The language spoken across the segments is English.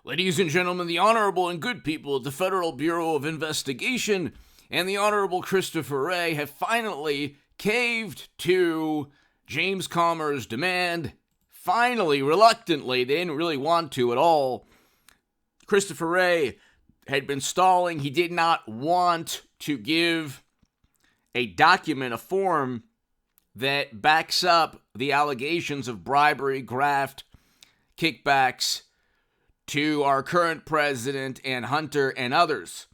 Ladies and gentlemen, the honorable and good people at the Federal Bureau of Investigation and the Honorable Christopher Wray have finally caved to James Comer's demand. Finally, reluctantly, they didn't really want to at all. Christopher Wray had been stalling. He did not want to give a document, a form that backs up the allegations of bribery, graft, kickbacks to our current president and Hunter and others.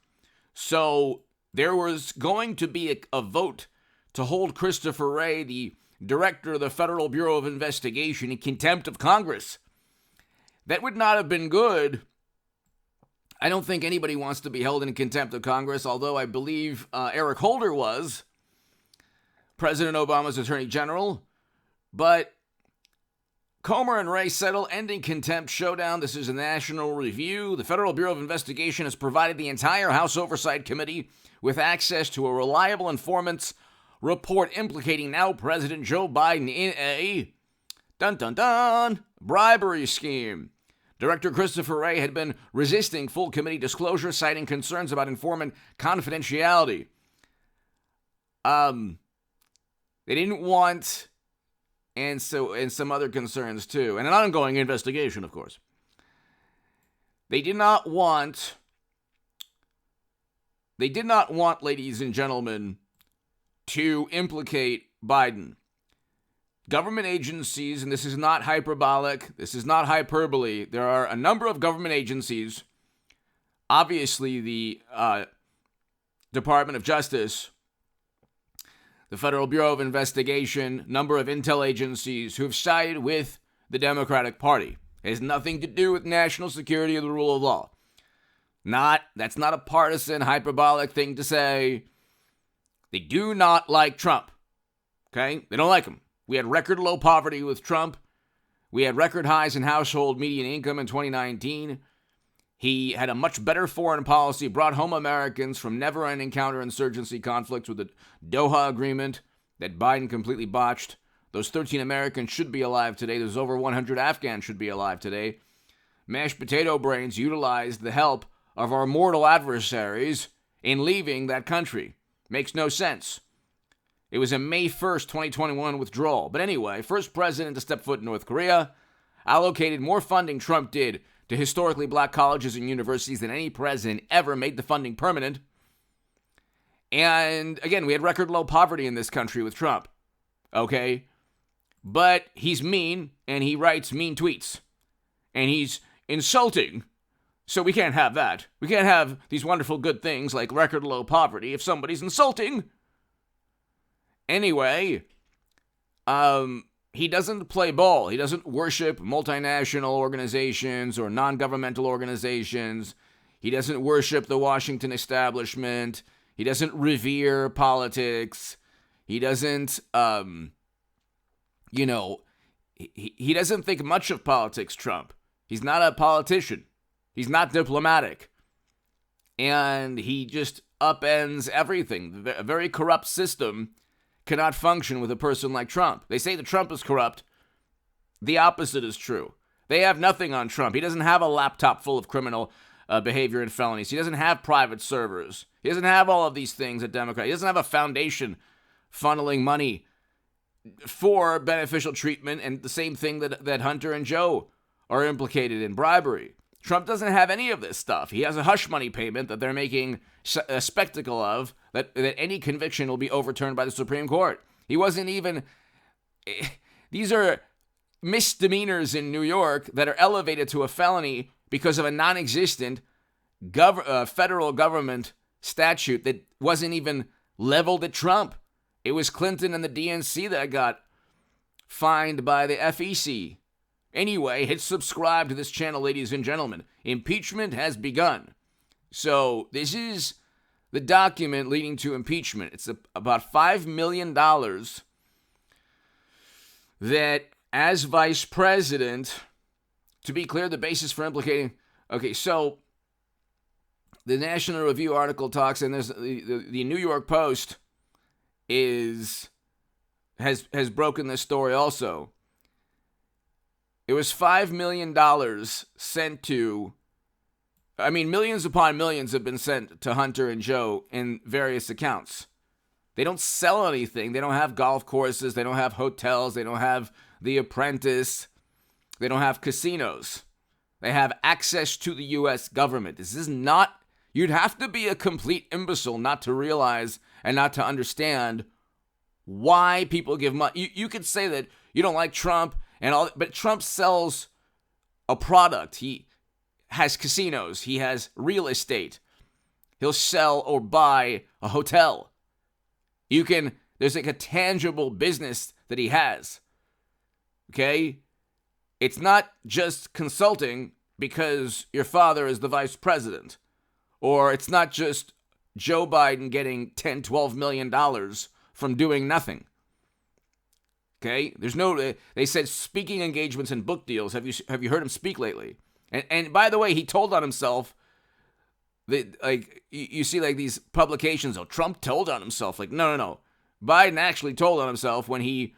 So there was going to be a vote to hold Christopher Wray, the director of the Federal Bureau of Investigation, in contempt of Congress. That would not have been good. I don't think anybody wants to be held in contempt of Congress, although I believe Eric Holder was President Obama's Attorney General. But Comer and Wray settle, ending contempt showdown. This is a national review. The Federal Bureau of Investigation has provided the entire House Oversight Committee with access to a reliable informant's report implicating now President Joe Biden in a bribery scheme. Director Christopher Wray had been resisting full committee disclosure, citing concerns about informant confidentiality. They didn't want, and some other concerns too, and an ongoing investigation, of course. They did not want, ladies and gentlemen, to implicate Biden. Government agencies, and this is not hyperbolic, this is not hyperbole, there are a number of government agencies, obviously the Department of Justice, the Federal Bureau of Investigation, number of intel agencies who have sided with the Democratic Party. It has nothing to do with national security or the rule of law. That's not a partisan, hyperbolic thing to say. They do not like Trump. Okay? They don't like him. We had record low poverty with Trump. We had record highs in household median income in 2019. He had a much better foreign policy, brought home Americans from never-ending counterinsurgency conflicts with the Doha Agreement that Biden completely botched. Those 13 Americans should be alive today. There's over 100 Afghans should be alive today. Mashed potato brains utilized the help of our mortal adversaries in leaving that country. Makes no sense. It was a May 1st, 2021 withdrawal. But anyway, first president to step foot in North Korea, allocated more funding Trump did to historically black colleges and universities than any president ever, made the funding permanent. And again, we had record low poverty in this country with Trump. Okay? But he's mean, and he writes mean tweets. And he's insulting. So we can't have that. We can't have these wonderful good things like record low poverty if somebody's insulting. Anyway, he doesn't play ball. He doesn't worship multinational organizations or non-governmental organizations. He doesn't worship the Washington establishment. He doesn't revere politics. He doesn't, he doesn't think much of politics, Trump. He's not a politician. He's not diplomatic. And he just upends everything. A very corrupt system cannot function with a person like Trump. They say that Trump is corrupt. The opposite is true. They have nothing on Trump. He doesn't have a laptop full of criminal behavior and felonies. He doesn't have private servers. He doesn't have all of these things at Democrat. He doesn't have a foundation funneling money for beneficial treatment, and the same thing that Hunter and Joe are implicated in, bribery. Trump doesn't have any of this stuff. He has a hush money payment that they're making a spectacle of, that any conviction will be overturned by the Supreme Court. He wasn't even... These are misdemeanors in New York that are elevated to a felony because of a non-existent federal government statute that wasn't even leveled at Trump. It was Clinton and the DNC that got fined by the FEC. Anyway, hit subscribe to this channel, ladies and gentlemen. Impeachment has begun. So this is the document leading to impeachment. It's about $5 million that, as vice president, to be clear, the basis for implicating... Okay, so the National Review article talks, and there's the New York Post has broken this story also. It was $5 million sent to I mean, millions upon millions have been sent to Hunter and Joe in various accounts. They don't sell anything. They don't have golf courses. They don't have hotels. They don't have The Apprentice. They don't have casinos. They have access to the U.S. government. This is not, you'd have to be a complete imbecile not to realize and not to understand why people give money. You could say that you don't like Trump and all, but Trump sells a product. He has casinos. He has real estate. He'll sell or buy a hotel. There's like a tangible business that he has. Okay? It's not just consulting because your father is the vice president. Or it's not just Joe Biden getting $10, $12 million from doing nothing. Okay? They said speaking engagements and book deals. Have you heard him speak lately? And by the way, he told on himself that, like, you see like these publications, Trump told on himself. Like, no. Biden actually told on himself when he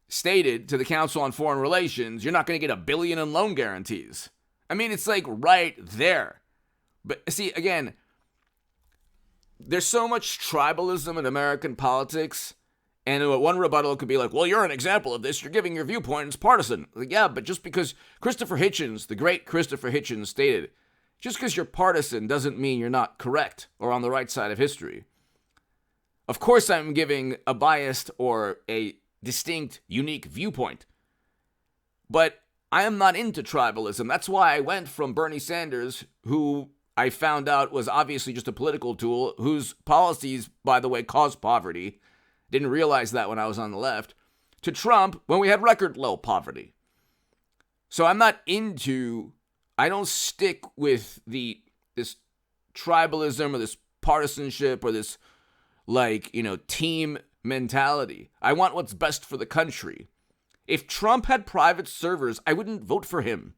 stated to the Council on Foreign Relations, you're not going to get $1 billion in loan guarantees. I mean, it's like right there. But see, again, there's so much tribalism in American politics, and one rebuttal could be like, well, you're an example of this. You're giving your viewpoint. It's partisan. Like, yeah, but just because Christopher Hitchens, the great Christopher Hitchens, stated, just because you're partisan doesn't mean you're not correct or on the right side of history. Of course, I'm giving a biased or a distinct, unique viewpoint. But I am not into tribalism. That's why I went from Bernie Sanders, who I found out was obviously just a political tool, whose policies, by the way, caused poverty. Didn't realize that when I was on the left. To Trump, when we had record low poverty. So I'm not I don't stick with this tribalism or this partisanship or this, team mentality. I want what's best for the country. If Trump had private servers, I wouldn't vote for him.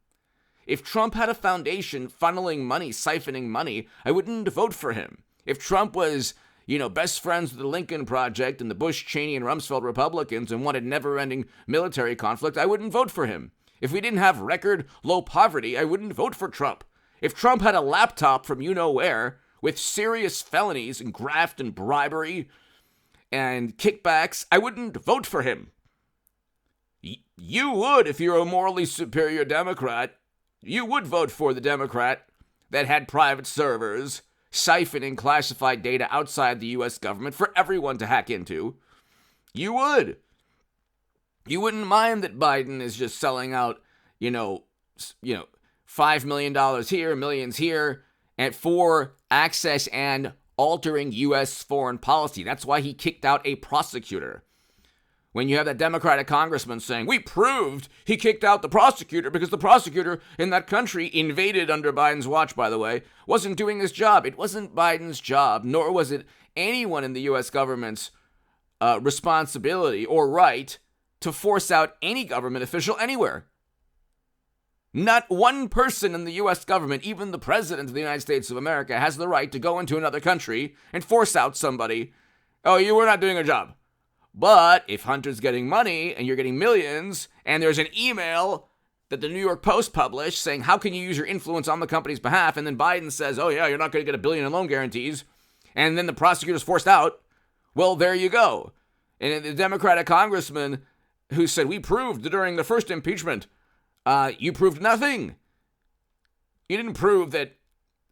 If Trump had a foundation funneling money, siphoning money, I wouldn't vote for him. If Trump was, best friends with the Lincoln Project and the Bush, Cheney, and Rumsfeld Republicans and wanted never-ending military conflict, I wouldn't vote for him. If we didn't have record low poverty, I wouldn't vote for Trump. If Trump had a laptop from you-know-where with serious felonies and graft and bribery and kickbacks, I wouldn't vote for him. You would if you're a morally superior Democrat. You would vote for the Democrat that had private servers siphoning classified data outside the U.S. government for everyone to hack into. You would. You wouldn't mind that Biden is just selling out, $5 million here, millions here, and for access and altering U.S. foreign policy. That's why he kicked out a prosecutor. When you have that Democratic congressman saying, we proved he kicked out the prosecutor because the prosecutor in that country invaded under Biden's watch, by the way, wasn't doing his job. It wasn't Biden's job, nor was it anyone in the U.S. government's responsibility or right to force out any government official anywhere. Not one person in the U.S. government, even the president of the United States of America, has the right to go into another country and force out somebody. Oh, you were not doing a job. But if Hunter's getting money and you're getting millions, and there's an email that the New York Post published saying, how can you use your influence on the company's behalf? And then Biden says, oh yeah, you're not going to get $1 billion in loan guarantees. And then the prosecutor's forced out. Well, there you go. And the Democratic congressman who said, we proved during the first impeachment, you proved nothing. You didn't prove that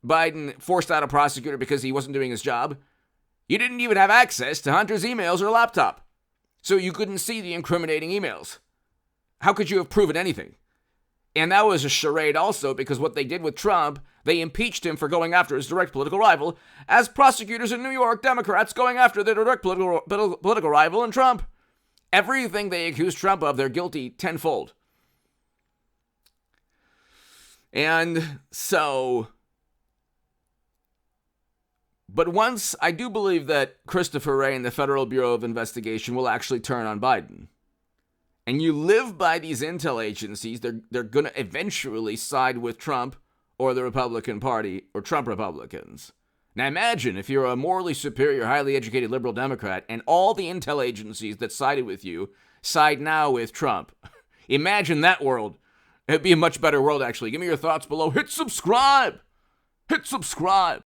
Biden forced out a prosecutor because he wasn't doing his job. You didn't even have access to Hunter's emails or laptop. So you couldn't see the incriminating emails. How could you have proven anything? And that was a charade also, because what they did with Trump, they impeached him for going after his direct political rival, as prosecutors in New York, Democrats, going after their direct political rival in Trump. Everything they accused Trump of, they're guilty tenfold. And so, but once, I do believe that Christopher Wray and the Federal Bureau of Investigation will actually turn on Biden. And you live by these intel agencies, they're going to eventually side with Trump or the Republican Party or Trump Republicans. Now imagine if you're a morally superior, highly educated liberal Democrat and all the intel agencies that sided with you side now with Trump. Imagine that world. It'd be a much better world, actually. Give me your thoughts below. Hit subscribe. Hit subscribe.